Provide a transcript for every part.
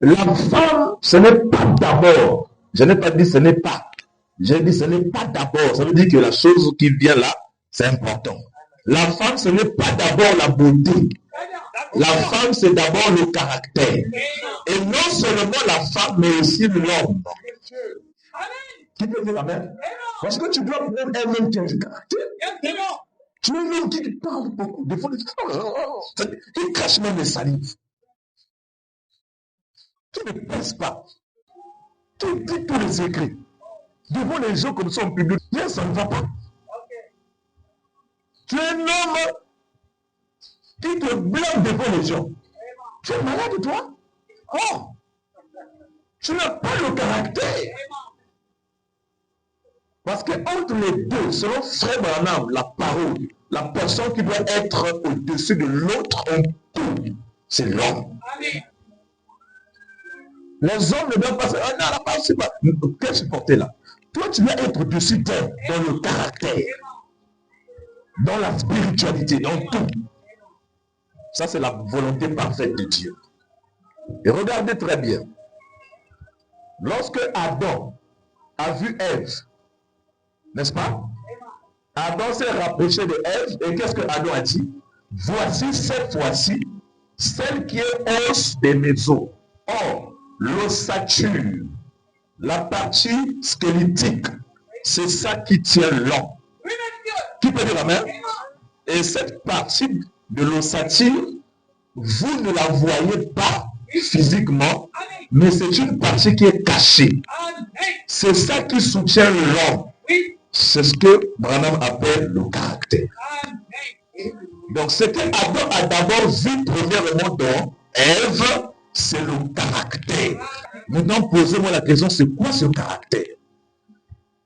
La femme, ce n'est pas d'abord. Je n'ai pas dit ce n'est pas. J'ai dit ce n'est pas d'abord. Ça veut dire que la chose qui vient là, c'est important. La femme, ce n'est pas d'abord la beauté. La femme, c'est d'abord le caractère. Et non seulement la femme, mais aussi l'homme. Qui peut dire amen? Parce que tu dois prendre un homme qui a du caractère. Tu es un homme qui parle beaucoup. Des fois, il cache même les salives. Tu ne penses pas. Tu dis tous les secrets. Devant les gens comme ça en public, bien, ça ne va pas. Tu es un homme qui te blâme devant les gens. Tu es malade, toi? Oh! Tu n'as pas le caractère. Parce que entre les deux, selon Frère Branham, la parole, la personne qui doit être au-dessus de l'autre en tout, c'est l'homme. Les hommes ne doivent pas se dire, ah non, la parole, c'est pas. Quelle supporter là? Toi, tu dois être au-dessus d'elle dans le caractère, dans la spiritualité, dans tout. Ça, c'est la volonté parfaite de Dieu. Et regardez très bien. Lorsque Adam a vu Ève, n'est-ce pas? Adam s'est rapproché de Ève et qu'est-ce que Adam a dit? Voici cette fois-ci celle qui est os des mes os. Or, l'ossature, la partie squelettique, c'est ça qui tient l'homme. Qui peut dire la main? Et cette partie de l'ossature, vous ne la voyez pas physiquement, mais c'est une partie qui est cachée. C'est ça qui soutient l'homme. C'est ce que Branham appelle le caractère. Donc, ce que Adam a d'abord vu premièrement dans Ève, c'est le caractère. Maintenant, posez-moi la question, c'est quoi ce caractère?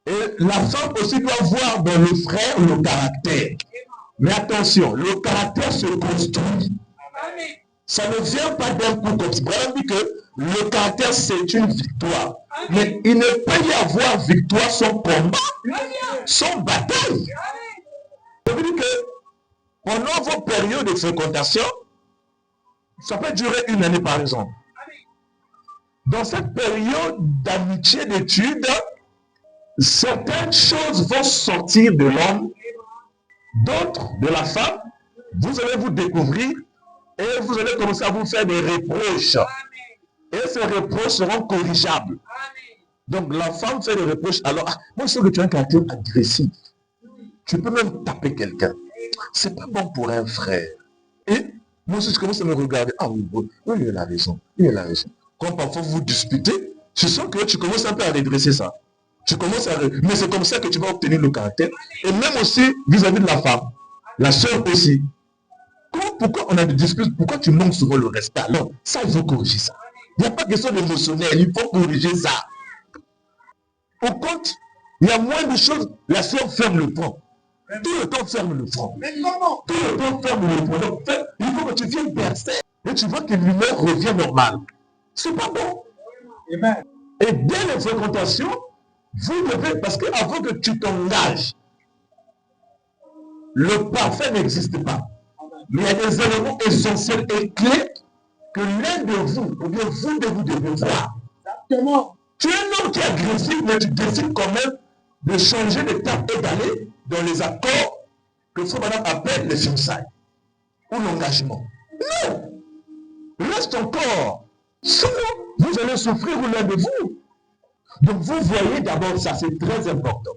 Et la femme aussi doit voir dans le frère le caractère. Mais attention, le caractère se construit. Ça ne vient pas d'un coup comme ça. Branham dit que le caractère, c'est une victoire. Mais il ne peut y avoir victoire sans combat, sans bataille. Ça veut dire que pendant vos périodes de fréquentation, ça peut durer une année par exemple. Dans cette période d'amitié, d'études, certaines choses vont sortir de l'homme, d'autres de la femme. Vous allez vous découvrir et vous allez commencer à vous faire des reproches. Et ces reproches seront corrigeables. Donc la femme fait des reproches. Alors, moi je sais que tu as un caractère agressif. Tu peux même taper quelqu'un. C'est pas bon pour un frère. Et moi si je commence à me regarder, ah oui, il a raison, il a raison. Quand parfois vous disputez, je sens que tu commences un peu à redresser ça. Tu commences à... Mais c'est comme ça que tu vas obtenir le caractère. Et même aussi vis-à-vis de la femme. La sœur aussi. Pourquoi on a des disputes? Pourquoi tu manques souvent le respect? Alors, ça, il faut corriger ça. Il n'y a pas question d'émotionnel, il faut corriger ça. Au compte, il y a moins de choses, la sœur ferme le front. Tout le temps ferme le front. Mais comment? Tout le temps ferme le front. Donc, il faut que tu viennes percer. Et tu vois que l'humeur revient normale. C'est pas bon. Amen. Et dès les fréquentations, vous devez, parce qu'avant que tu t'engages, le parfait n'existe pas. Mais il y a des éléments essentiels et clés que l'un de vous, ou bien vous devez voir. Exactement. Tu es un homme qui est agressif, mais tu décides quand même de changer d'étape et d'aller dans les accords que Frère Branham appelle les fiançailles ou l'engagement. Non! Reste encore. Sinon, vous allez souffrir l'un de vous. Donc vous voyez d'abord ça, c'est très important.